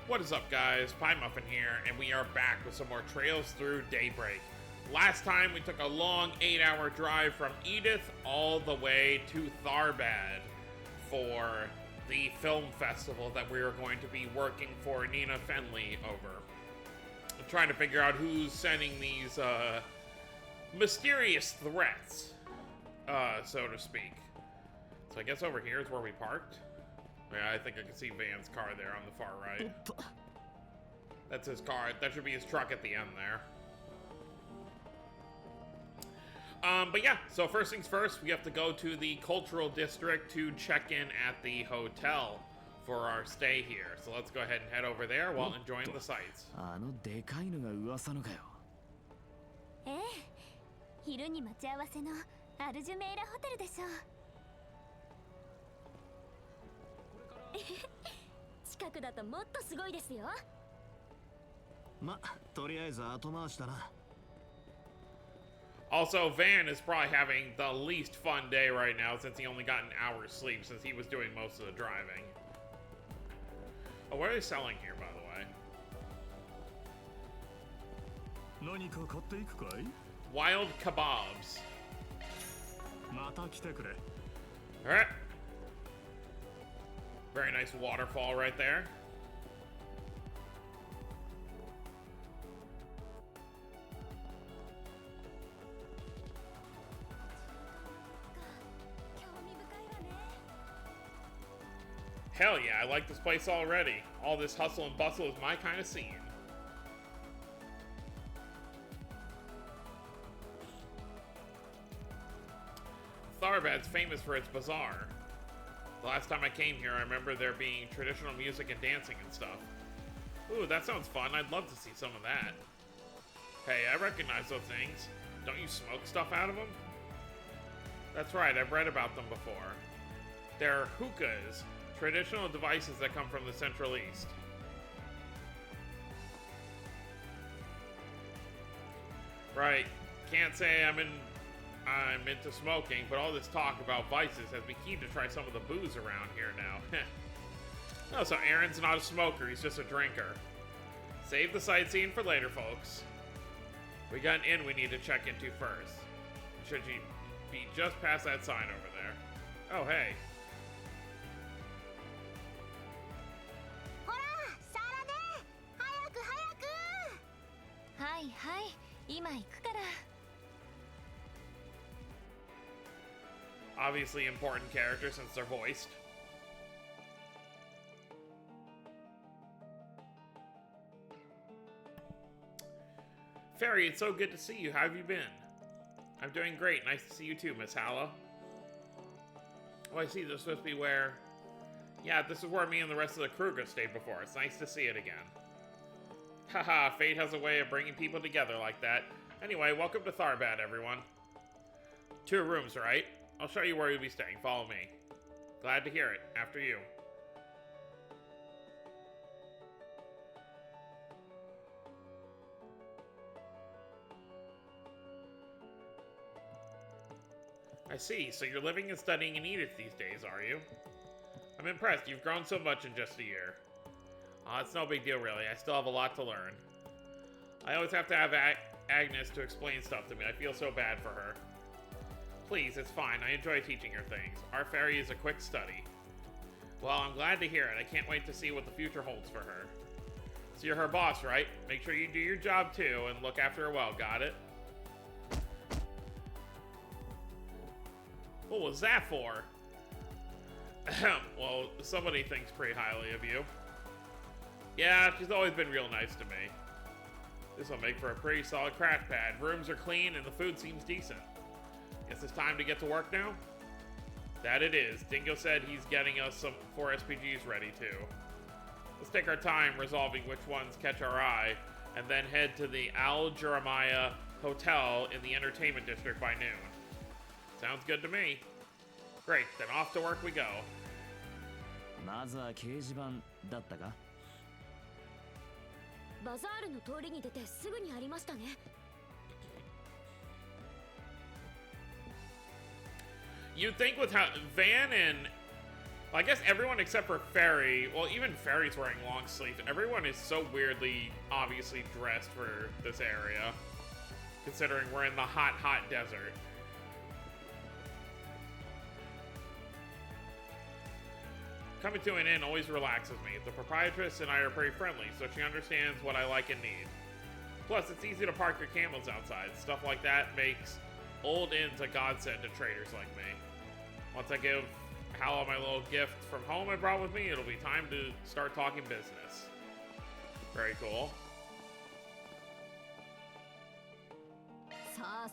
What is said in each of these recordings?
What is up, guys? Pie Muffin here, and we are back with some more Trails Through Daybreak. Last time, we took a long 8-hour drive from Edith all the way to Tharbad for the film festival that we were going to be working for Nina Fenley over. I'm trying to figure out who's sending these mysterious threats, so to speak. So I guess over here is where we parked. Yeah, I think I can see Van's car there on the far right. That's his car. That should be his truck at the end there. But yeah, so first things first, we have to go to the cultural district to check in at the hotel for our stay here. So let's go ahead and head over there while enjoying the sights. でかいのが噂のかよ。ええ、昼に待ち合わせのアルジュメイラホテルでしょう。近くだともっとすごいですよ。ま、とりあえず後回しだな。Also, Van is probably having the least fun day right now since he only got an hour's sleep since he was doing most of the driving. Oh, what are they selling here, by the way? 何か買っていくかい? Wild kebabs. また来てくれ。Alright. Very nice waterfall right there. Hell yeah, I like this place already. All this hustle and bustle is my kind of scene. Tharbad's famous for its bazaar. The last time I came here, I remember there being traditional music and dancing and stuff. Ooh, that sounds fun. I'd love to see some of that. Hey, I recognize those things. Don't you smoke stuff out of them? That's right, I've read about them before. They're hookahs, traditional devices that come from the Central East. Right, can't say I'm into smoking, but all this talk about vices has me keen to try some of the booze around here now. Oh, so Aaron's not a smoker, he's just a drinker. Save the sightseeing for later, folks. We got an inn we need to check into first. Should you be just past that sign over there? Oh, hey. Hi, hi. 今行くから。Obviously important character since they're voiced. Fairy, it's so good to see you. How have you been? I'm doing great. Nice to see you too, Miss Hallow. Oh, I see. This is supposed to be where... Yeah, this is where me and the rest of the crew stayed before. It's nice to see it again. Haha, fate has a way of bringing people together like that. Anyway, welcome to Tharbad, everyone. 2 rooms, right? I'll show you where you'll be staying. Follow me. Glad to hear it. After you. I see. So you're living and studying in Edith these days, are you? I'm impressed. You've grown so much in just a year. It's no big deal, really. I still have a lot to learn. I always have to have Agnes to explain stuff to me. I feel so bad for her. Please, it's fine. I enjoy teaching her things. Our fairy is a quick study. Well, I'm glad to hear it. I can't wait to see what the future holds for her. So you're her boss, right? Make sure you do your job, too, and look after her well. Got it? What was that for? Well, somebody thinks pretty highly of you. Yeah, she's always been real nice to me. This will make for a pretty solid crash pad. Rooms are clean and the food seems decent. Guess it's time to get to work now? That it is. Dingo said he's getting us some 4 SPGs ready too. Let's take our time resolving which ones catch our eye, and then head to the Al Jeremiah Hotel in the entertainment district by noon. Sounds good to me. Great, then off to work we go. まずは掲示板だったか? バザールの通りに出てすぐにありましたね。You'd think with how Van and Well, I guess everyone except for Fairy, well, even Fairy's wearing long sleeves. Everyone is so weirdly, obviously dressed for this area, considering we're in the hot, hot desert. Coming to an inn always relaxes me. The proprietress and I are pretty friendly, so she understands what I like and need. Plus, it's easy to park your camels outside. Stuff like that makes old inns a godsend to traders like me. Once I give Hala my little gift from home I brought with me, it'll be time to start talking business. Very cool. I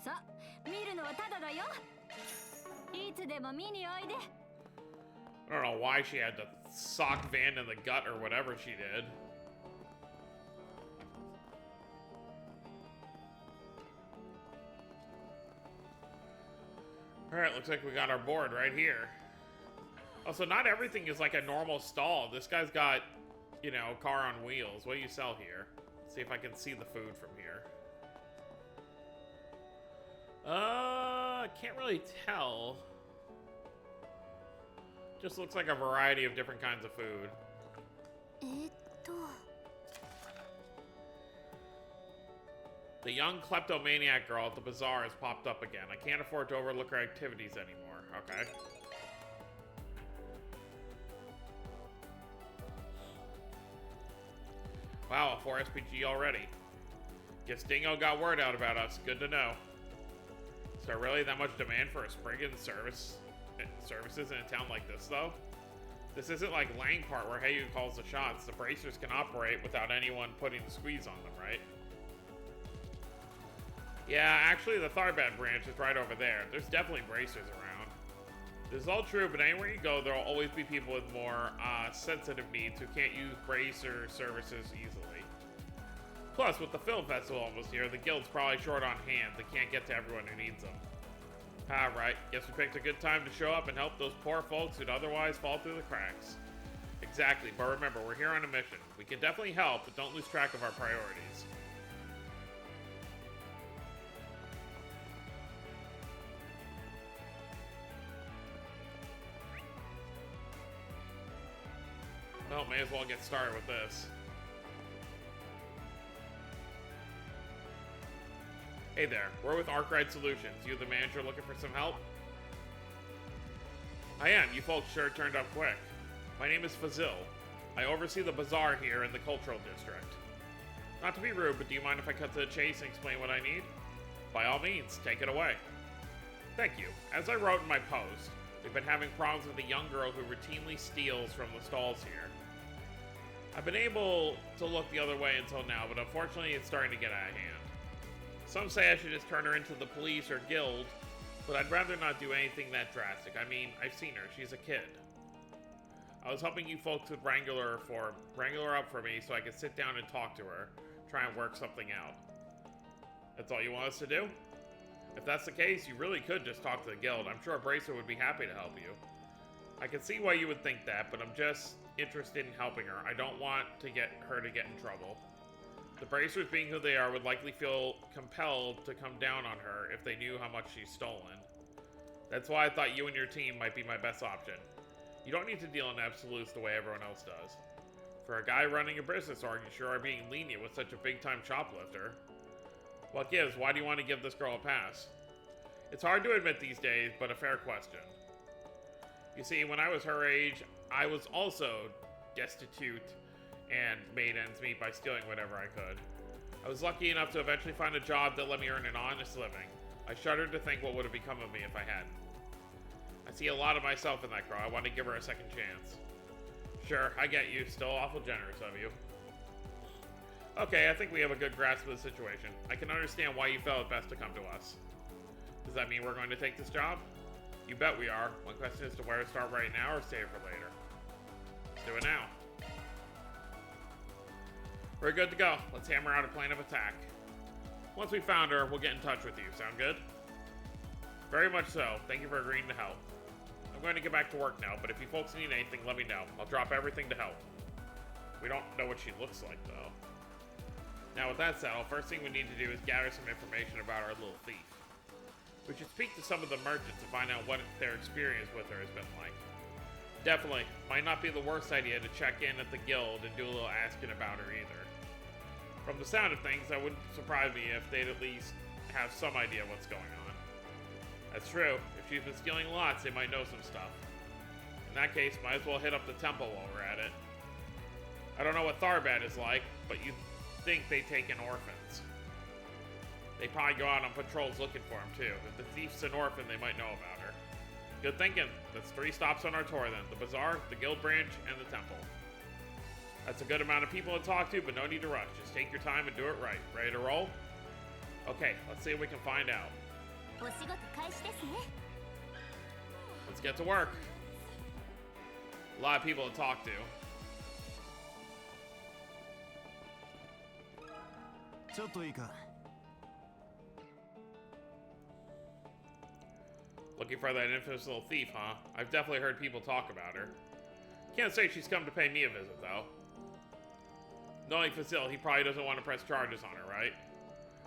don't know why she had to sock Van in the gut or whatever she did. Alright, looks like we got our board right here. Also, not everything is like a normal stall. This guy's got, you know, car on wheels. What do you sell here? Let's see if I can see the food from here. Can't really tell. Just looks like a variety of different kinds of food. The young kleptomaniac girl at the bazaar has popped up again. I can't afford to overlook her activities anymore. Okay. Wow, a 4 SPG already. Guess Dingo got word out about us. Good to know. Is there really that much demand for a Spriggan services in a town like this, though? This isn't like Langpart where Hayu calls the shots. The bracers can operate without anyone putting the squeeze on them, right? Yeah, actually the Tharbad branch is right over there. There's definitely bracers around. This is all true, but anywhere you go, there will always be people with more sensitive needs who can't use bracer services easily. Plus, with the film festival almost here, the guild's probably short on hands. They can't get to everyone who needs them. Ah, right. Guess we picked a good time to show up and help those poor folks who'd otherwise fall through the cracks. Exactly, but remember, we're here on a mission. We can definitely help, but don't lose track of our priorities. Well, may as well get started with this. Hey there, we're with Arkwright Solutions. You the manager looking for some help? I am. You folks sure turned up quick. My name is Fazil. I oversee the bazaar here in the cultural district. Not to be rude, but do you mind if I cut to the chase and explain what I need? By all means, take it away. Thank you. As I wrote in my post, we've been having problems with a young girl who routinely steals from the stalls here. I've been able to look the other way until now, but unfortunately it's starting to get out of hand. Some say I should just turn her into the police or guild, but I'd rather not do anything that drastic. I mean, I've seen her. She's a kid. I was hoping you folks would wrangle her up for me so I could sit down and talk to her, try and work something out. That's all you want us to do? If that's the case, you really could just talk to the guild. I'm sure Bracer would be happy to help you. I can see why you would think that, but I'm just interested in helping her. I don't want to get her to get in trouble. The Bracers, being who they are, would likely feel compelled to come down on her if they knew how much she's stolen. That's why I thought you and your team might be my best option. You don't need to deal in absolutes the way everyone else does. For a guy running a business org, you sure are being lenient with such a big-time shoplifter. What gives? Why do you want to give this girl a pass? It's hard to admit these days, but a fair question. You see, when I was her age, I was also destitute and made ends meet by stealing whatever I could. I was lucky enough to eventually find a job that let me earn an honest living. I shuddered to think what would have become of me if I hadn't. I see a lot of myself in that girl. I want to give her a second chance. Sure, I get you. Still awful generous of you. Okay, I think we have a good grasp of the situation. I can understand why you felt it best to come to us. Does that mean we're going to take this job? You bet we are. One question is to where to start right now or save for later. Let's do it now. We're good to go. Let's hammer out a plan of attack. Once we found her, we'll get in touch with you. Sound good? Very much so. Thank you for agreeing to help. I'm going to get back to work now, but if you folks need anything, let me know. I'll drop everything to help. We don't know what she looks like, though. Now, with that said, the first thing we need to do is gather some information about our little thief. We should speak to some of the merchants to find out what their experience with her has been like. Definitely. Might not be the worst idea to check in at the guild and do a little asking about her either. From the sound of things, that wouldn't surprise me if they'd at least have some idea what's going on. That's true. If she's been stealing lots, they might know some stuff. In that case, might as well hit up the temple while we're at it. I don't know what Tharbad is like, but you'd think they take in orphans. They probably go out on patrols looking for him too. If the thief's an orphan, they might know about her. Good thinking. That's 3 stops on our tour then. The bazaar, the guild branch, and the temple. That's a good amount of people to talk to, but no need to rush. Just take your time and do it right. Ready to roll? Okay, let's see what we can find out. Let's get to work. A lot of people to talk to. Looking for that infamous little thief, huh? I've definitely heard people talk about her. Can't say she's come to pay me a visit, though. Knowing Facil, he probably doesn't want to press charges on her, right?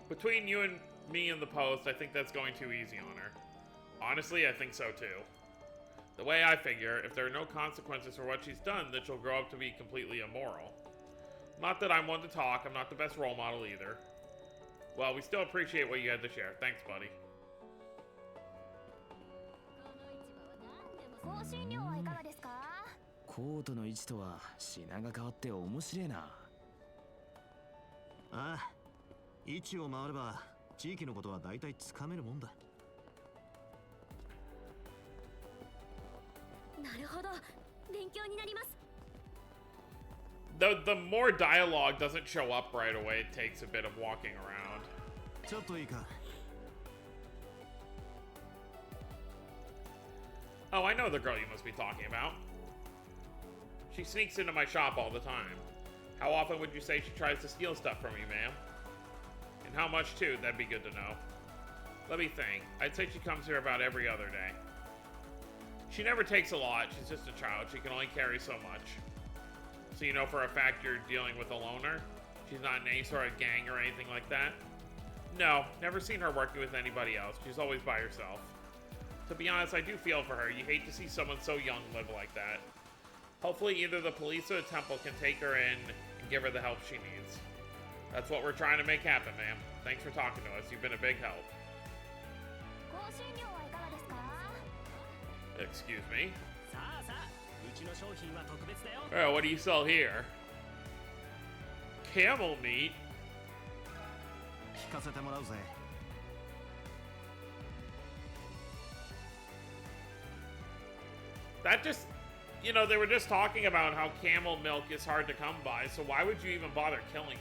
Between you and me and the post, I think that's going too easy on her. Honestly, I think so too. The way I figure, if there are no consequences for what she's done, then she'll grow up to be completely immoral. Not that I'm one to talk, I'm not the best role model either. Well, we still appreciate what you had to share. Thanks, buddy. コートの位置とは品が変わって面白いな。ああ、位置を回れば地域のことは大体つかめるもんだ。なるほど、勉強になります。 The more dialogue doesn't show up right away, it takes a bit of walking around. ちょっといいか。Oh, I know the girl you must be talking about. She sneaks into my shop all the time. How often would you say she tries to steal stuff from you, ma'am? And how much, too? That'd be good to know. Let me think. I'd say she comes here about every other day. She never takes a lot. She's just a child. She can only carry so much. So you know for a fact you're dealing with a loner? She's not in any sort of gang or anything like that? No, never seen her working with anybody else. She's always by herself. To be honest, I do feel for her. You hate to see someone so young live like that. Hopefully either the police or the temple can take her in and give her the help she needs. That's what we're trying to make happen, ma'am. Thanks for talking to us. You've been a big help. Excuse me? Oh, what do you sell here? Camel meat? 聞かせてもらうぜ。That just, you know, they were just talking about how camel milk is hard to come by, so why would you even bother killing them?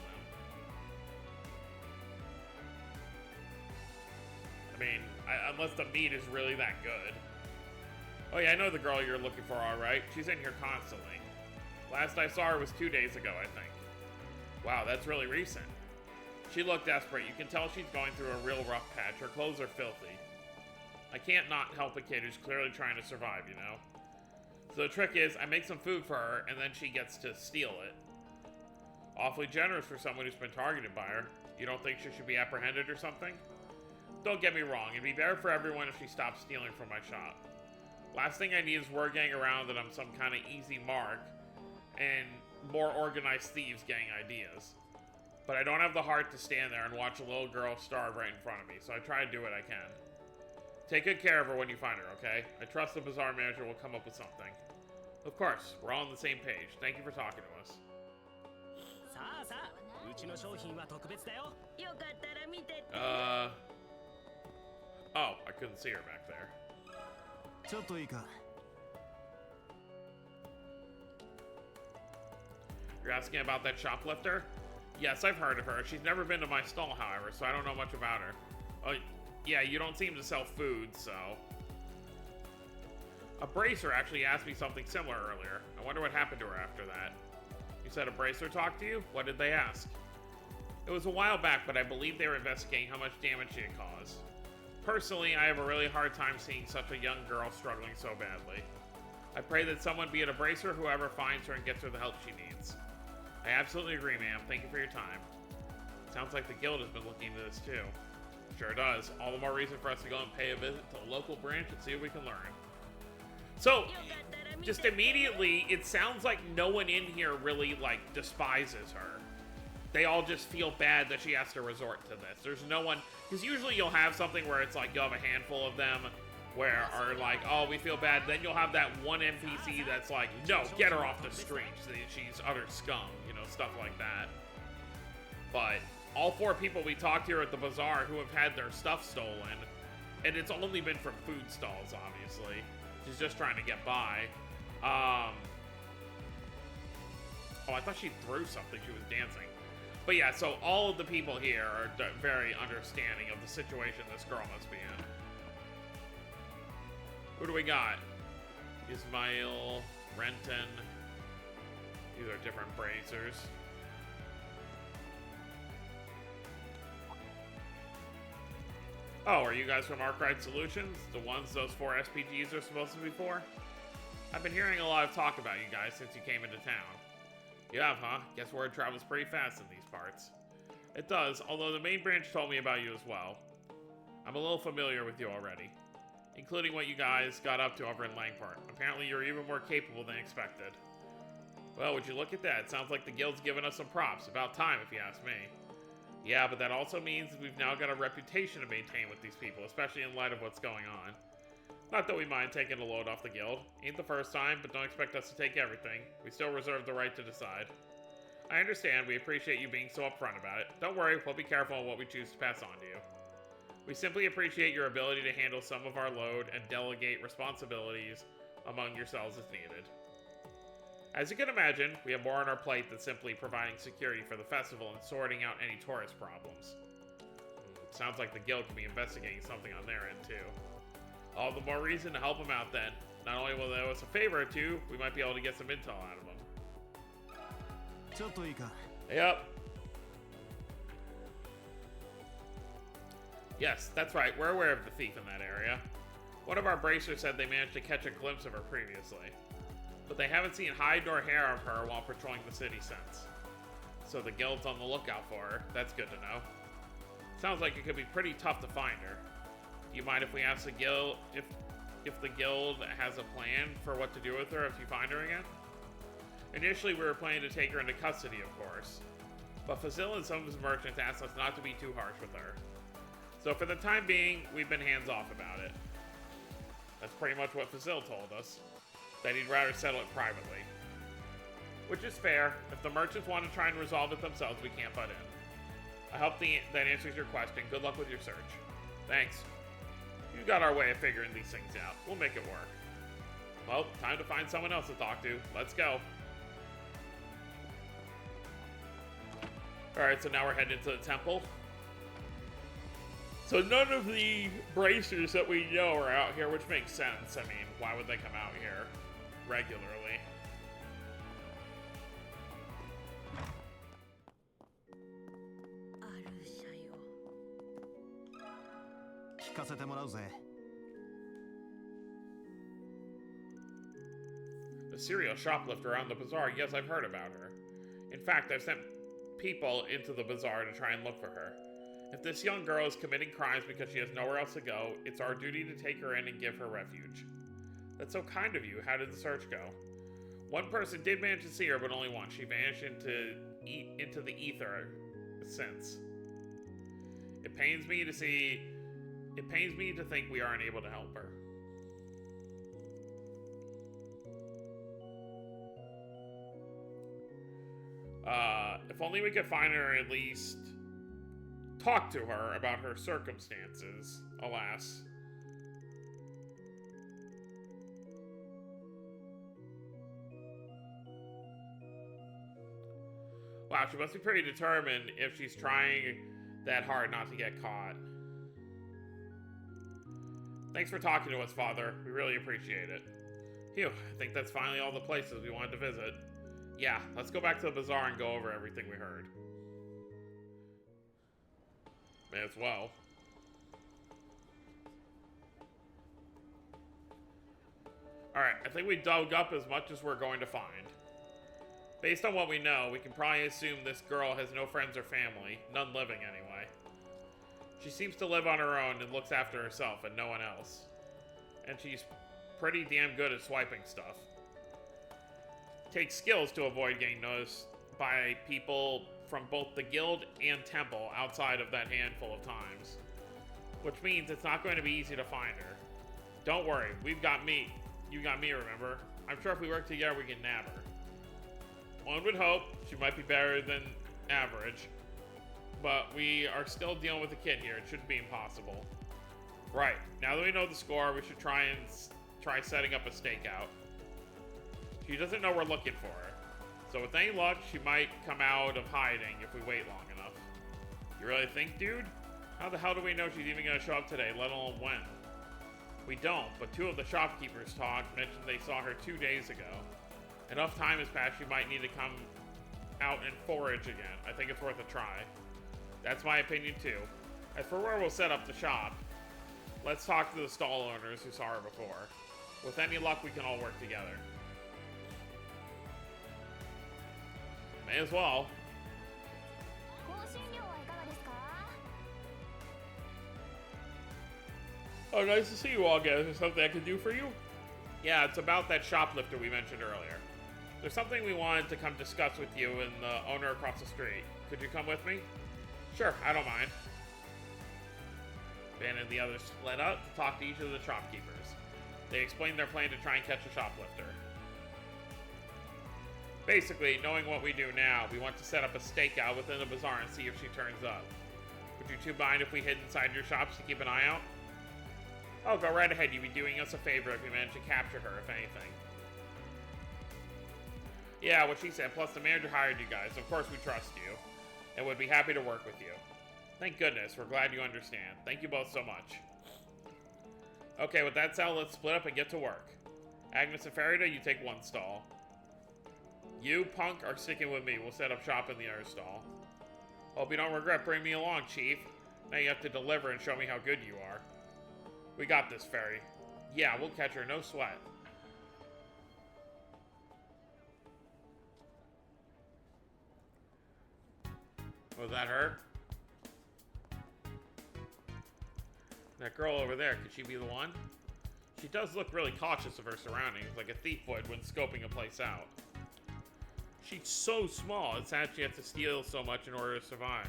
I mean, unless the meat is really that good. Oh yeah, I know the girl you're looking for, alright. She's in here constantly. Last I saw her was 2 days ago, I think. Wow, that's really recent. She looked desperate. You can tell she's going through a real rough patch. Her clothes are filthy. I can't not help a kid who's clearly trying to survive, you know? So the trick is, I make some food for her, and then she gets to steal it. Awfully generous for someone who's been targeted by her. You don't think she should be apprehended or something? Don't get me wrong, it'd be better for everyone if she stopped stealing from my shop. Last thing I need is word getting around that I'm some kind of easy mark, and more organized thieves getting ideas. But I don't have the heart to stand there and watch a little girl starve right in front of me, so I try to do what I can. Take good care of her when you find her, okay? I trust the bazaar manager will come up with something. Of course, we're all on the same page. Thank you for talking to us. Oh, I couldn't see her back there. ちょっといいか。 You're asking about that shoplifter? Yes, I've heard of her. She's never been to my stall, however, so I don't know much about her. Oh, yeah, you don't seem to sell food, so... A bracer actually asked me something similar earlier. I wonder what happened to her after that. You said a bracer talked to you? What did they ask? It was a while back, but I believe they were investigating how much damage she had caused. Personally, I have a really hard time seeing such a young girl struggling so badly. I pray that someone, be it a bracer, whoever finds her and gets her the help she needs. I absolutely agree, ma'am. Thank you for your time. Sounds like the guild has been looking into this too. Sure does. All the more reason for us to go and pay a visit to the local branch and see what we can learn. So, just immediately, it sounds like no one in here really, like, despises her. They all just feel bad that she has to resort to this. There's no one, because usually you'll have something where it's like you'll have a handful of them where are like, oh, we feel bad. Then you'll have that one NPC that's like, no, get her off the street. She's utter scum, you know, stuff like that. But all 4 people we talked here at the bazaar who have had their stuff stolen, and it's only been from food stalls, obviously. She's just trying to get by. Oh, I thought she threw something. She was dancing. But yeah, so all of the people here are very understanding of the situation this girl must be in. Who do we got? Ismail, Renton. These are different bracers. Oh, are you guys from Arkwright Solutions? The ones those 4 SPGs are supposed to be for? I've been hearing a lot of talk about you guys since you came into town. You have, huh? Guess word travels pretty fast in these parts. It does, although the main branch told me about you as well. I'm a little familiar with you already, including what you guys got up to over in Langport. Apparently you're even more capable than expected. Well, would you look at that? Sounds like the guild's given us some props. About time, if you ask me. Yeah, but that also means we've now got a reputation to maintain with these people, especially in light of what's going on. Not that we mind taking a load off the guild. Ain't the first time, but don't expect us to take everything. We still reserve the right to decide. I understand. We appreciate you being so upfront about it. Don't worry, we'll be careful on what we choose to pass on to you. We simply appreciate your ability to handle some of our load and delegate responsibilities among yourselves as needed. As you can imagine, we have more on our plate than simply providing security for the festival and sorting out any tourist problems. Sounds like the guild could be investigating something on their end too. All the more reason to help them out then. Not only will they owe us a favor or two, we might be able to get some intel out of them. Yep. Yes, that's right. We're aware of the thief in that area. One of our bracers said they managed to catch a glimpse of her previously, but they haven't seen hide nor hair of her while patrolling the city since. So the guild's on the lookout for her. That's good to know. Sounds like it could be pretty tough to find her. Do you mind if we ask the guild if the guild has a plan for what to do with her if you find her again? Initially, we were planning to take her into custody, of course, but Fazil and some of his merchants asked us not to be too harsh with her. So for the time being, we've been hands-off about it. That's pretty much what Fazil told us, that he'd rather settle it privately. Which is fair. If the merchants want to try and resolve it themselves, we can't butt in. I hope that answers your question. Good luck with your search. Thanks. You got our way of figuring these things out. We'll make it work. Well, time to find someone else to talk to. Let's go. Alright, so now we're heading into the temple. So none of the bracers that we know are out here, which makes sense. I mean, why would they come out here regularly? A serial shoplifter around the bazaar. Yes, I've heard about her. In fact, I've sent people into the bazaar to try and look for her. If this young girl is committing crimes because she has nowhere else to go, it's our duty to take her in and give her refuge. That's so kind of you. How did the search go? One person did manage to see her, but only once. She vanished into the ether since. It pains me to think we aren't able to help her. If only we could find her, at least talk to her about her circumstances. Alas. Wow, she must be pretty determined if she's trying that hard not to get caught. Thanks for talking to us, Father. We really appreciate it. Phew, I think that's finally all the places we wanted to visit. Yeah, let's go back to the bazaar and go over everything we heard. May as well. Alright, I think we dug up as much as we're going to find. Based on what we know, we can probably assume this girl has no friends or family. None living, anyway. She seems to live on her own and looks after herself and no one else. And she's pretty damn good at swiping stuff. Takes skills to avoid getting noticed by people from both the guild and temple outside of that handful of times. Which means it's not going to be easy to find her. Don't worry, we've got me. You got me, remember? I'm sure if we work together, we can nab her. One would hope she might be better than average, but we are still dealing with a kid here. It shouldn't be impossible. Right, now that we know the score, we should try setting up a stakeout. She doesn't know we're looking for her, so with any luck, she might come out of hiding if we wait long enough. You really think, dude? How the hell do we know she's even going to show up today, let alone when? We don't, but two of the shopkeepers mentioned they saw her 2 days ago. Enough time has passed, she might need to come out and forage again. I think it's worth a try. That's my opinion too. As for where we'll set up the shop, let's talk to the stall owners who saw her before. With any luck, we can all work together. May as well. Oh, nice to see you all again. Is there something I can do for you? Yeah, it's about that shoplifter we mentioned earlier. There's something we wanted to come discuss with you and the owner across the street. Could you come with me? Sure, I don't mind. Ben and the others split up to talk to each of the shopkeepers. They explained their plan to try and catch a shoplifter. Basically, knowing what we do now, we want to set up a stakeout within the bazaar and see if she turns up. Would you two mind if we hid inside your shops to keep an eye out? Oh, go right ahead. You'd be doing us a favor if you manage to capture her, if anything. Yeah, what she said. Plus, the manager hired you guys. Of course, we trust you. And would be happy to work with you. Thank goodness. We're glad you understand. Thank you both so much. Okay, with that said, let's split up and get to work. Agnes and Farida, you take one stall. You, Punk, are sticking with me. We'll set up shop in the other stall. Hope you don't regret bringing me along, Chief. Now you have to deliver and show me how good you are. We got this, Fairy. Yeah, we'll catch her, no sweat. Was that her? That girl over there, could she be the one? She does look really cautious of her surroundings, like a thief would when scoping a place out. She's so small, it's sad she has to steal so much in order to survive.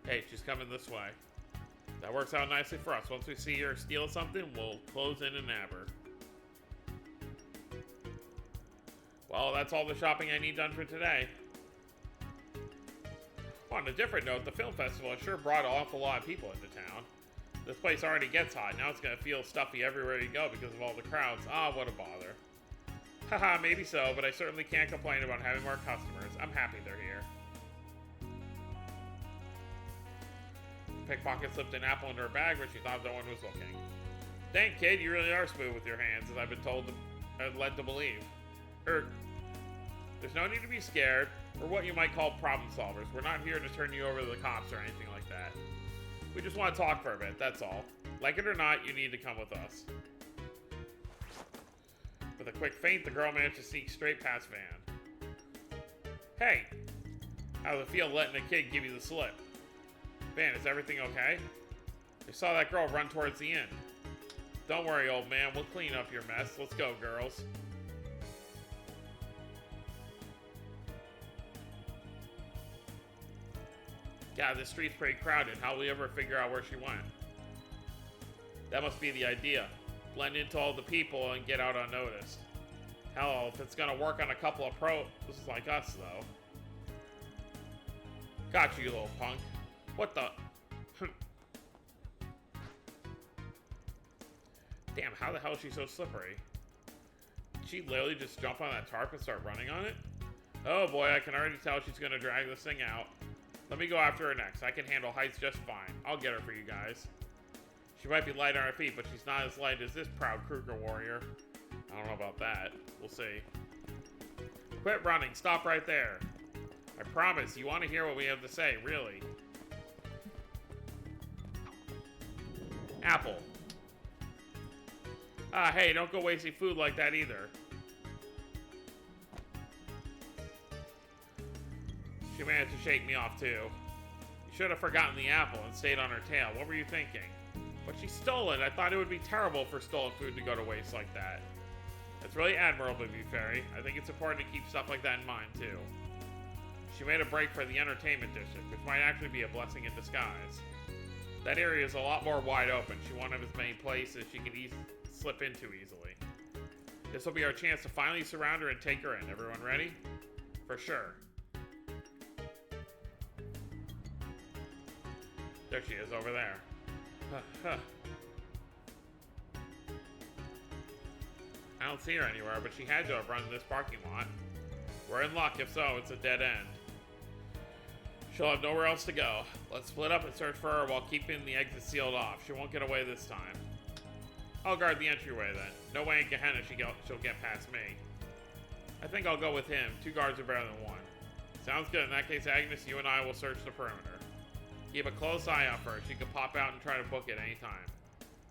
Hey, she's coming this way. That works out nicely for us. Once we see her steal something, we'll close in and nab her. Well, that's all the shopping I need done for today. On a different note, the film festival has sure brought an awful lot of people into town. This place already gets hot. Now it's going to feel stuffy everywhere you go because of all the crowds. Ah, what a bother. Haha, maybe so, but I certainly can't complain about having more customers. I'm happy they're here. Pickpocket slipped an apple into her bag when she thought no one was looking. Dang, kid, you really are smooth with your hands, as I've been led to believe. There's no need to be scared. We're what you might call problem solvers. We're not here to turn you over to the cops or anything like that. We just want to talk for a bit, that's all. Like it or not, you need to come with us. With a quick feint, the girl managed to sneak straight past Van. Hey! How does it feel letting a kid give you the slip? Van, is everything okay? I saw that girl run towards the inn. Don't worry, old man. We'll clean up your mess. Let's go, girls. Yeah, this street's pretty crowded. How will we ever figure out where she went? That must be the idea. Blend into all the people and get out unnoticed. Hell, if it's gonna work on a couple of pros like us, though. Got you, little punk. What the? Damn, how the hell is she so slippery? Did she literally just jump on that tarp and start running on it? Oh boy, I can already tell she's gonna drag this thing out. Let me go after her next. I can handle heights just fine. I'll get her for you guys. She might be light on her feet, but she's not as light as this proud Kruger warrior. I don't know about that. We'll see. Quit running. Stop right there. I promise, you want to hear what we have to say, really. Apple. Ah, hey, don't go wasting food like that either. She managed to shake me off, too. You should have forgotten the apple and stayed on her tail. What were you thinking? But she stole it. I thought it would be terrible for stolen food to go to waste like that. It's really admirable of you, Fairy. I think it's important to keep stuff like that in mind, too. She made a break for the entertainment district, which might actually be a blessing in disguise. That area is a lot more wide open. She wanted as many places she could slip into easily. This will be our chance to finally surround her and take her in. Everyone ready? For sure. There she is, over there. I don't see her anywhere, but she had to have run in this parking lot. We're in luck. If so, it's a dead end. She'll have nowhere else to go. Let's split up and search for her while keeping the exit sealed off. She won't get away this time. I'll guard the entryway then. No way in Gehenna she'll get past me. I think I'll go with him. 2 guards are better than 1. Sounds good. In that case, Agnes, you and I will search the perimeter. Keep a close eye out for her. She can pop out and try to book it anytime.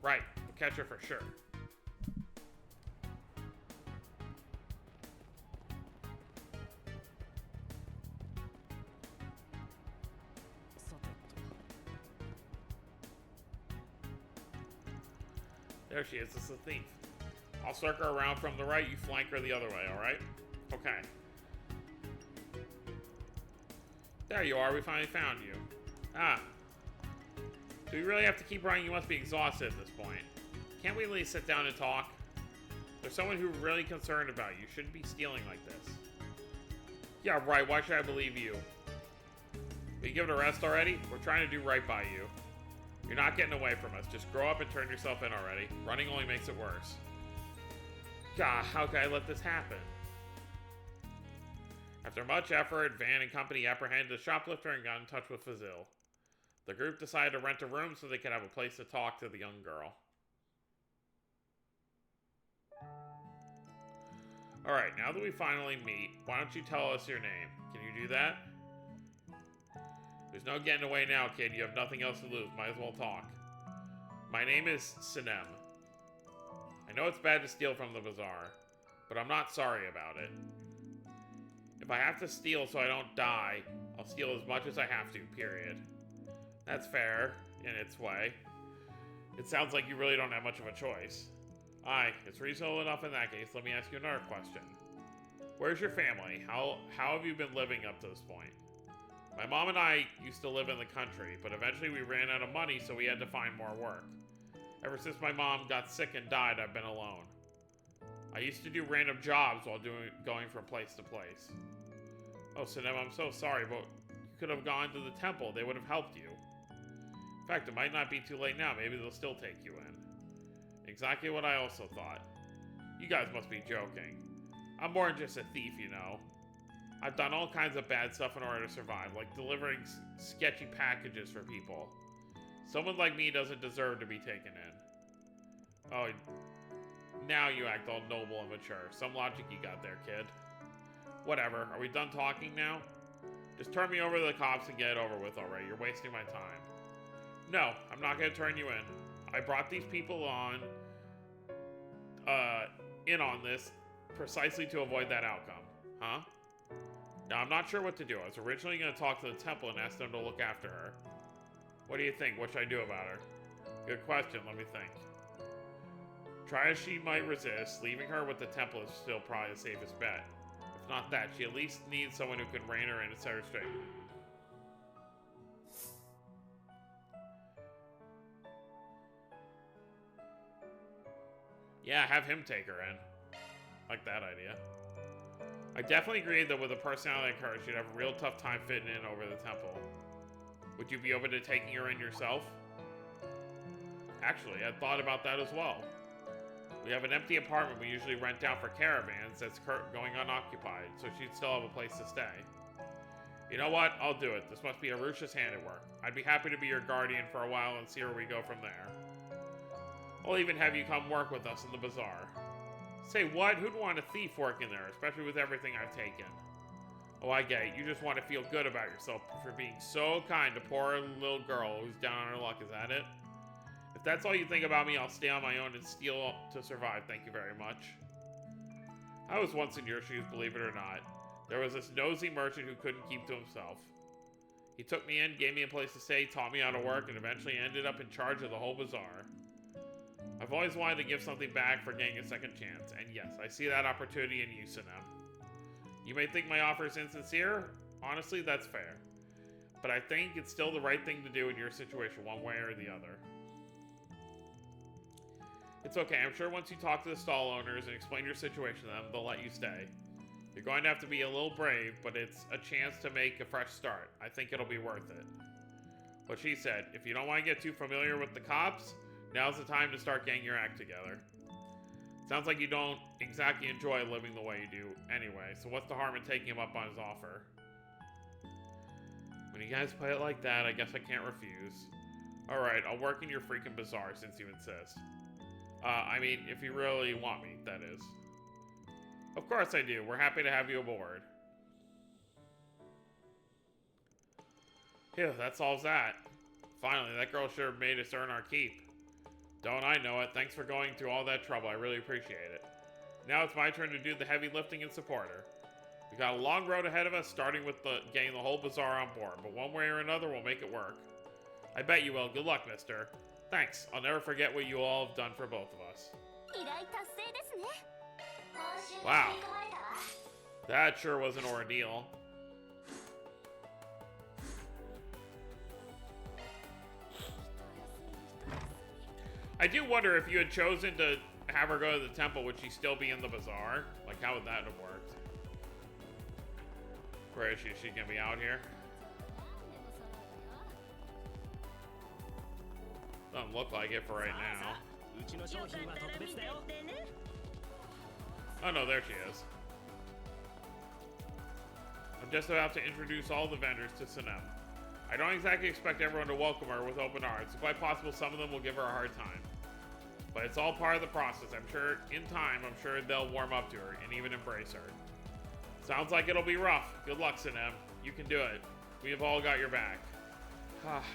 Right. We'll catch her for sure. There she is. This is a thief. I'll circle her around from the right. You flank her the other way, alright? Okay. There you are. We finally found you. Ah. Do we really have to keep running? You must be exhausted at this point. Can't we at least sit down and talk? There's someone who's really concerned about you. Shouldn't be stealing like this. Yeah, right. Why should I believe you? Will you give it a rest already? We're trying to do right by you. You're not getting away from us. Just grow up and turn yourself in already. Running only makes it worse. God, how could I let this happen? After much effort, Van and company apprehended the shoplifter and got in touch with Fazil. The group decided to rent a room so they could have a place to talk to the young girl. Alright, now that we finally meet, why don't you tell us your name? Can you do that? There's no getting away now, kid. You have nothing else to lose. Might as well talk. My name is Sinem. I know it's bad to steal from the bazaar, but I'm not sorry about it. If I have to steal so I don't die, I'll steal as much as I have to, period. That's fair, in its way. It sounds like you really don't have much of a choice. Aye, it's reasonable enough in that case. Let me ask you another question. Where's your family? How have you been living up to this point? My mom and I used to live in the country, but eventually we ran out of money, so we had to find more work. Ever since my mom got sick and died, I've been alone. I used to do random jobs while going from place to place. Oh, Sinem, I'm so sorry, but you could have gone to the temple. They would have helped you. In fact, it might not be too late now. Maybe they'll still take you in. Exactly what I also thought. You guys must be joking. I'm more than just a thief, you know. I've done all kinds of bad stuff in order to survive, like delivering sketchy packages for people. Someone like me doesn't deserve to be taken in. Oh, now you act all noble and mature. Some logic you got there, kid. Whatever, are we done talking now? Just turn me over to the cops and get it over with already. You're wasting my time. No, I'm not gonna turn you in. I brought these people in on this precisely to avoid that outcome. Huh? Now, I'm not sure what to do. I was originally going to talk to the temple and ask them to look after her. What do you think? What should I do about her? Good question. Let me think. Try as she might resist, leaving her with the temple is still probably the safest bet. If not that, she at least needs someone who can rein her in and set her straight. Yeah, have him take her in. Like that idea. I definitely agree that with a personality like her, she'd have a real tough time fitting in over the temple. Would you be open to taking her in yourself? Actually, I thought about that as well. We have an empty apartment we usually rent out for caravans that's going unoccupied, so she'd still have a place to stay. You know what? I'll do it. This must be Arusha's handiwork. I'd be happy to be your guardian for a while and see where we go from there. I'll even have you come work with us in the bazaar. Say what? Who'd want a thief working there, especially with everything I've taken? Oh, I get it. You just want to feel good about yourself for being so kind to poor little girl who's down on her luck. Is that it? If that's all you think about me, I'll stay on my own and steal to survive. Thank you very much. I was once in your shoes, believe it or not. There was this nosy merchant who couldn't keep to himself. He took me in, gave me a place to stay, taught me how to work, and eventually ended up in charge of the whole bazaar. I've always wanted to give something back for getting a second chance, and yes, I see that opportunity in you, Sinem. You may think my offer is insincere. Honestly, that's fair. But I think it's still the right thing to do in your situation, one way or the other. It's okay, I'm sure once you talk to the stall owners and explain your situation to them, they'll let you stay. You're going to have to be a little brave, but it's a chance to make a fresh start. I think it'll be worth it. What she said, if you don't want to get too familiar with the cops, now's the time to start getting your act together. Sounds like you don't exactly enjoy living the way you do anyway, so what's the harm in taking him up on his offer? When you guys play it like that, I guess I can't refuse. Alright, I'll work in your freaking bazaar since you insist. I mean, if you really want me, that is. Of course I do. We're happy to have you aboard. Phew, that solves that. Finally, that girl sure made us earn our keep. Don't I know it. Thanks for going through all that trouble. I really appreciate it. Now it's my turn to do the heavy lifting and support her. We got a long road ahead of us, starting with getting the whole bazaar on board, but one way or another we'll make it work. I bet you will. Good luck, mister. Thanks. I'll never forget what you all have done for both of us. Wow. That sure was an ordeal. I do wonder if you had chosen to have her go to the temple, would she still be in the bazaar? Like, how would that have worked? Where is she? Is she gonna be out here? Doesn't look like it for right now. Oh no, there she is. I'm just about to introduce all the vendors to Sinem. I don't exactly expect everyone to welcome her with open arms. It's quite possible some of them will give her a hard time. But it's all part of the process. I'm sure in time, I'm sure they'll warm up to her and even embrace her. Sounds like it'll be rough. Good luck, Sinem. You can do it. We have all got your back.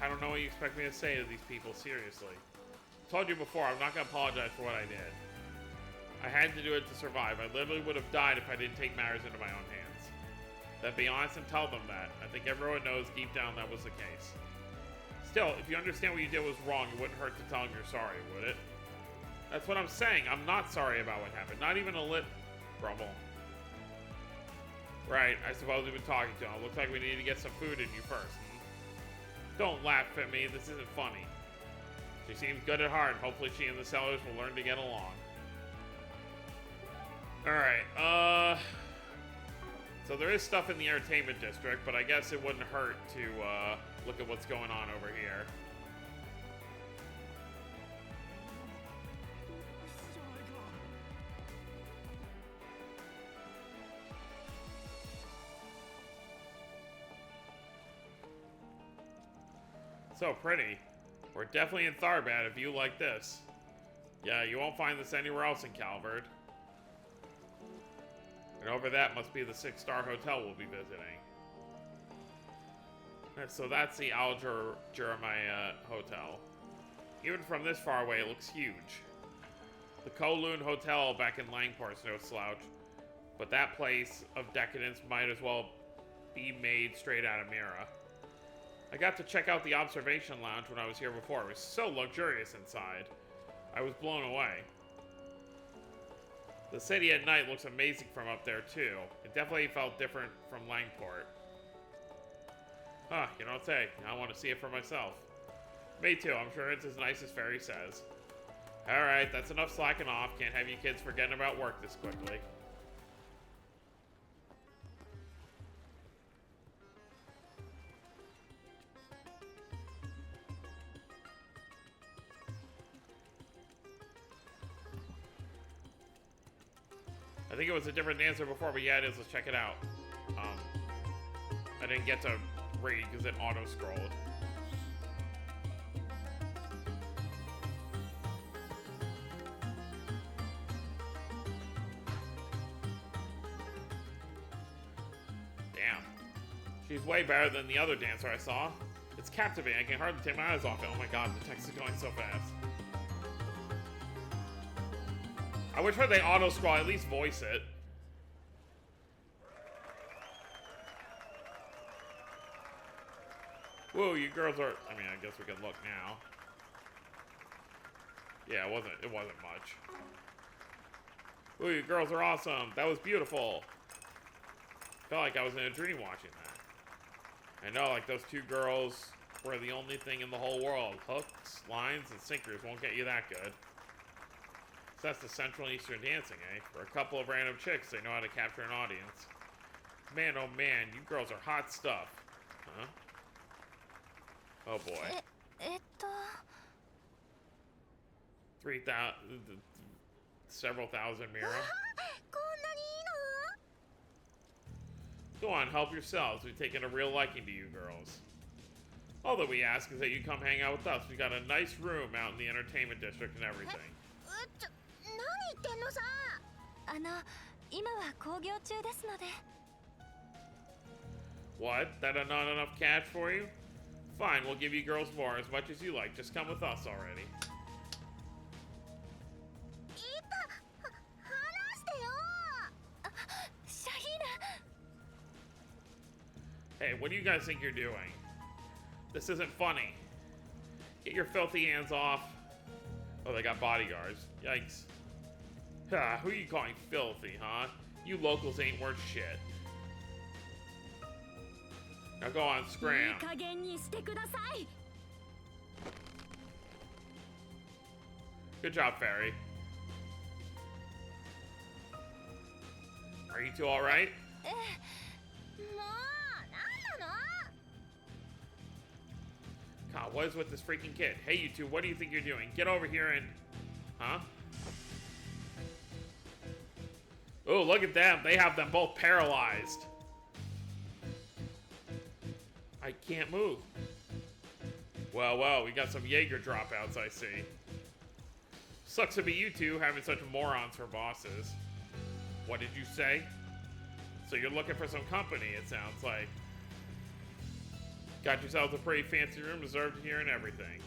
I don't know what you expect me to say to these people, seriously. I told you before, I'm not going to apologize for what I did. I had to do it to survive. I literally would have died if I didn't take matters into my own hands. Then be honest and tell them that. I think everyone knows deep down that was the case. Still, if you understand what you did was wrong, it wouldn't hurt to tell them you're sorry, would it? That's what I'm saying. I'm not sorry about what happened. Not even a lip rumble. Right, I suppose we've been talking to him. Looks like we need to get some food in you first. Don't laugh at me. This isn't funny. She seems good at heart. Hopefully she and the sellers will learn to get along. Alright, so there is stuff in the entertainment district, but I guess it wouldn't hurt to look at what's going on over here. So pretty. We're definitely in Tharbad if you like this. Yeah, you won't find this anywhere else in Calvard. And over that must be the 6-star hotel we'll be visiting. So that's the Al Jeremiah Hotel. Even from this far away, it looks huge. The Kowloon Hotel back in Langport's no slouch, but that place of decadence might as well be made straight out of Mira. I got to check out the observation lounge when I was here before. It was so luxurious inside. I was blown away. The city at night looks amazing from up there, too. It definitely felt different from Langport. Huh, you don't say. I want to see it for myself. Me too, I'm sure it's as nice as Fairy says. Alright, that's enough slacking off. Can't have you kids forgetting about work this quickly. I think it was a different dancer before, but yeah, it is. Let's check it out. I didn't get to read because it auto-scrolled. Damn. She's way better than the other dancer I saw. It's captivating. I can hardly take my eyes off it. Oh my god, the text is going so fast. I wish when they auto-scroll, at least voice it. Whoa, you girls are... I mean, I guess we can look now. Yeah, it wasn't much. Ooh, you girls are awesome. That was beautiful. Felt like I was in a dream watching that. I know, like those two girls were the only thing in the whole world. Hooks, lines, and sinkers won't get you that good. So that's the Central and Eastern dancing, eh? For a couple of random chicks, they know how to capture an audience. Man, oh man, you girls are hot stuff. Huh? Oh boy. 3,000, several thousand Mira. Go on, help yourselves. We've taken a real liking to you girls. All that we ask is that you come hang out with us. We got a nice room out in the entertainment district and everything. What? That a not enough cash for you? Fine, we'll give you girls more, as much as you like. Just come with us already. Hey, what do you guys think you're doing? This isn't funny. Get your filthy hands off. Oh, they got bodyguards. Yikes. Who are you calling filthy, huh? You locals ain't worth shit. Now go on, scram. Good job, Fairy. Are you two alright? God, what is with this freaking kid? Hey, you two, what do you think you're doing? Get over here and... Huh? Oh, look at them. They have them both paralyzed. I can't move. Well, we got some Jaeger dropouts, I see. Sucks to be you two having such morons for bosses. What did you say? So you're looking for some company, it sounds like. Got yourselves a pretty fancy room reserved here and everything.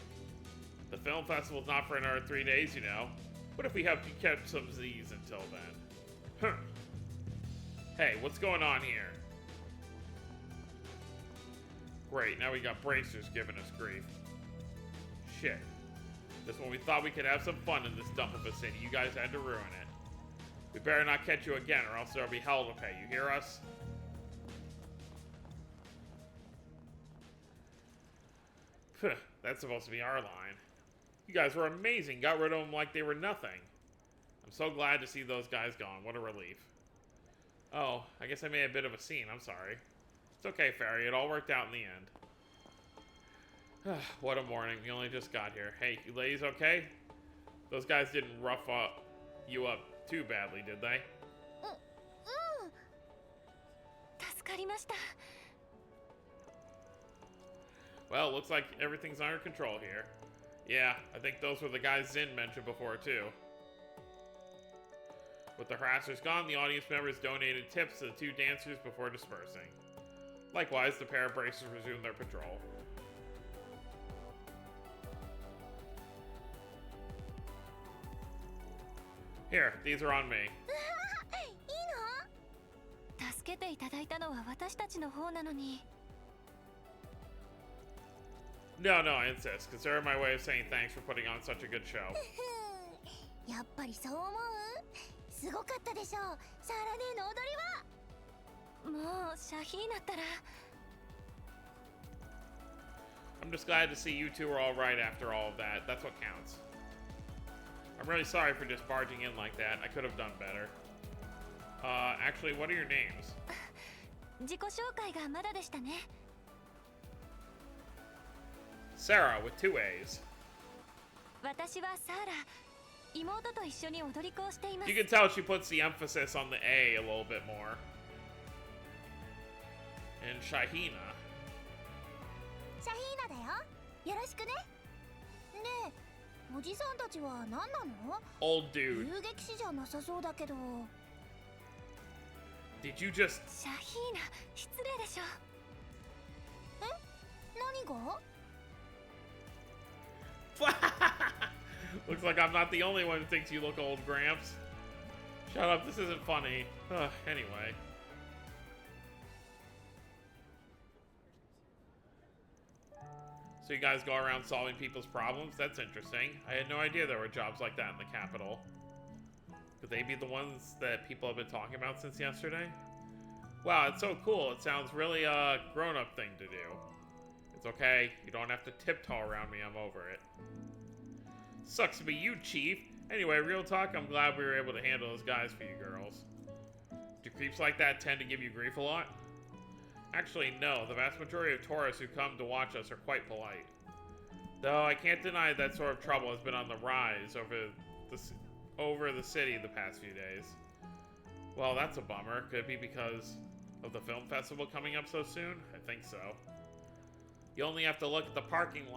The film festival's not for another 3 days, you know. What if we helped you catch some Z's until then? Huh. Hey, what's going on here? Great, now we got bracers giving us grief. Shit. Just when we thought we could have some fun in this dump of a city, you guys had to ruin it. We better not catch you again, or else there'll be hell to pay. You hear us? That's supposed to be our line. You guys were amazing. Got rid of them like they were nothing. I'm so glad to see those guys gone. What a relief. Oh, I guess I made a bit of a scene. I'm sorry. It's okay, Fairy. It all worked out in the end. What a morning. We only just got here. Hey, you ladies okay? Those guys didn't rough you up too badly, did they? Well, looks like everything's under control here. Yeah, I think those were the guys Zin mentioned before, too. With the harassers gone, the audience members donated tips to the two dancers before dispersing. Likewise, the pair of bracers resumed their patrol. Here, these are on me. No, I insist. Consider my way of saying thanks for putting on such a good show. I'm just glad to see you two are alright after all of that. That's what counts. I'm really sorry for just barging in like that. I could have done better. Actually, what are your names? Sarah with 2 A's. You can tell she puts the emphasis on the A little bit more. And Shahina. Old dude. Did you just... Looks like I'm not the only one who thinks you look old, Gramps. Shut up, this isn't funny. Anyway. So you guys go around solving people's problems? That's interesting. I had no idea there were jobs like that in the capital. Could they be the ones that people have been talking about since yesterday? Wow, it's so cool. It sounds really a grown-up thing to do. It's okay. You don't have to tiptoe around me. I'm over it. Sucks to be you, Chief. Anyway, real talk, I'm glad we were able to handle those guys for you girls. Do creeps like that tend to give you grief a lot? Actually, no. The vast majority of tourists who come to watch us are quite polite. Though I can't deny that sort of trouble has been on the rise over the city the past few days. Well, that's a bummer. Could it be because of the film festival coming up so soon? I think so. You only have to look at the parking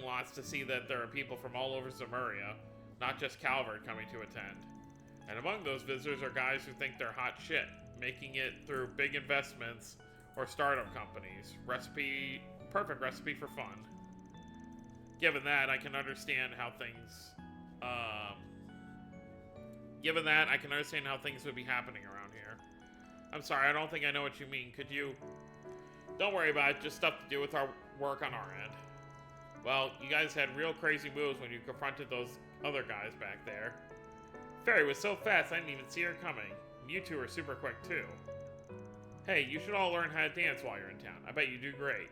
lots to see that there are people from all over Zemuria, not just Calvert, coming to attend. And among those visitors are guys who think they're hot shit, making it through big investments or startup companies. Perfect recipe for fun. Given that, I can understand how things would be happening around here. I'm sorry, I don't think I know what you mean. Could you... Don't worry about it, just stuff to do with our work on our end. Well, you guys had real crazy moves when you confronted those other guys back there. Fairy was so fast I didn't even see her coming. And you two are super quick too. Hey, you should all learn how to dance while you're in town. I bet you do great.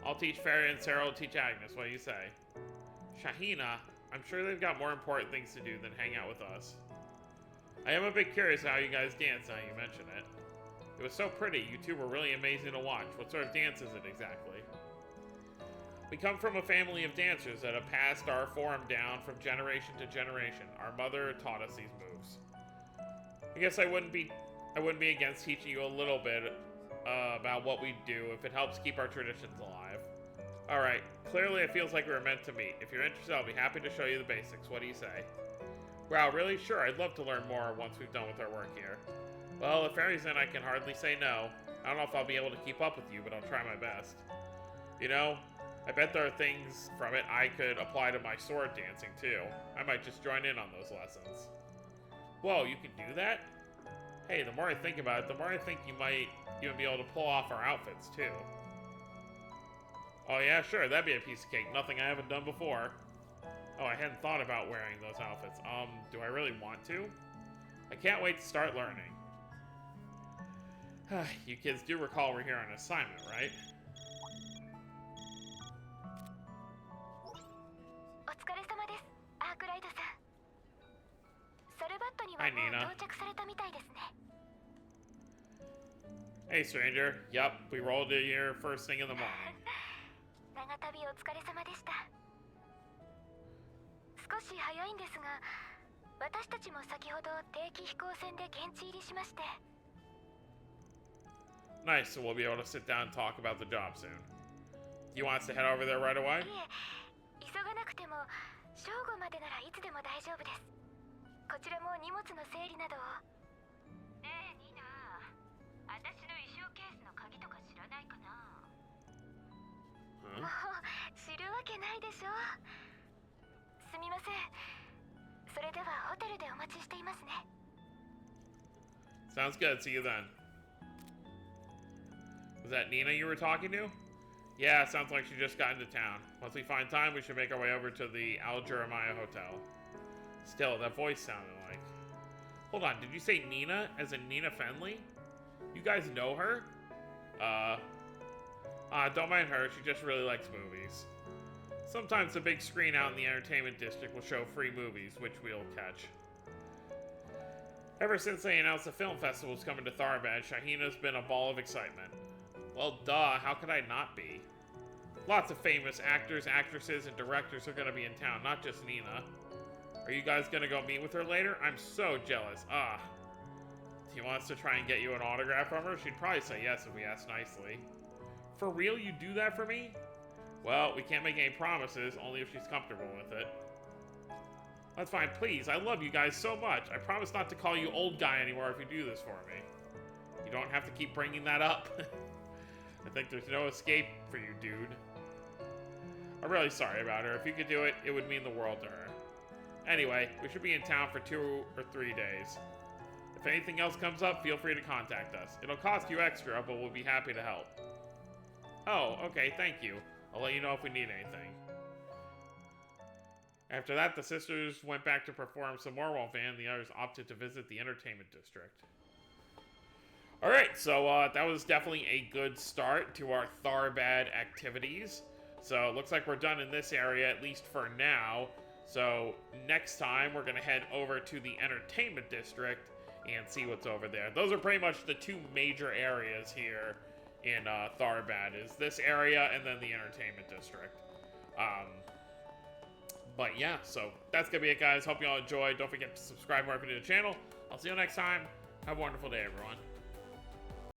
I'll teach Fairy and Sarah will teach Agnes. What do you say? Shahina, I'm sure they've got more important things to do than hang out with us. I am a bit curious how you guys dance now you mention it. It was so pretty. You two were really amazing to watch. What sort of dance is it exactly? We come from a family of dancers that have passed our form down from generation to generation. Our mother taught us these moves. I guess I wouldn't be against teaching you a little bit about what we do if it helps keep our traditions alive. Alright, clearly it feels like we were meant to meet. If you're interested, I'll be happy to show you the basics. What do you say? Wow, really? Sure, I'd love to learn more once we've done with our work here. Well, if Fairy's in, I can hardly say no. I don't know if I'll be able to keep up with you, but I'll try my best. You know, I bet there are things from it I could apply to my sword dancing, too. I might just join in on those lessons. Whoa, you can do that? Hey, the more I think about it, the more I think you might even be able to pull off our outfits, too. Oh yeah, sure, that'd be a piece of cake. Nothing I haven't done before. Oh, I hadn't thought about wearing those outfits. Do I really want to? I can't wait to start learning. You kids do recall we're here on assignment, right? Hi, Nina. Hey, stranger. Yup, we rolled in here first thing in the morning. Nice, so we'll be able to sit down and talk about the job soon. You want us to head over there right away? Sounds good, see you then. Was that Nina you were talking to? Yeah, sounds like she just got into town. Once we find time, we should make our way over to the Al Jeremiah Hotel. Still, that voice sounded like... Hold on, did you say Nina as in Nina Fenley? You guys know her? Don't mind her, she just really likes movies. Sometimes the big screen out in the entertainment district will show free movies, which we'll catch. Ever since they announced the film festival was coming to Tharbad, Shahina's been a ball of excitement. Well, duh, how could I not be? Lots of famous actors, actresses, and directors are gonna be in town, not just Nina. Are you guys gonna go meet with her later? I'm so jealous. Do you want us to try and get you an autograph from her? She'd probably say yes if we asked nicely. For real, you do that for me? Well, we can't make any promises, only if she's comfortable with it. That's fine, please. I love you guys so much. I promise not to call you old guy anymore if you do this for me. You don't have to keep bringing that up. I think there's no escape for you, dude. I'm really sorry about her. If you could do it, it would mean the world to her. Anyway, we should be in town for 2 or 3 days. If anything else comes up, feel free to contact us. It'll cost you extra, but we'll be happy to help. Oh, okay, thank you. I'll let you know if we need anything. After that, the sisters went back to perform some more while Van and the others opted to visit the entertainment district. Alright, so that was definitely a good start to our Tharbad activities. So it looks like we're done in this area, at least for now. So next time, we're going to head over to the entertainment district and see what's over there. Those are pretty much the two major areas here in Tharbad, is this area and then the entertainment district. But yeah, so that's going to be it, guys. Hope you all enjoyed. Don't forget to subscribe if you're new to the channel. I'll see you next time. Have a wonderful day, everyone.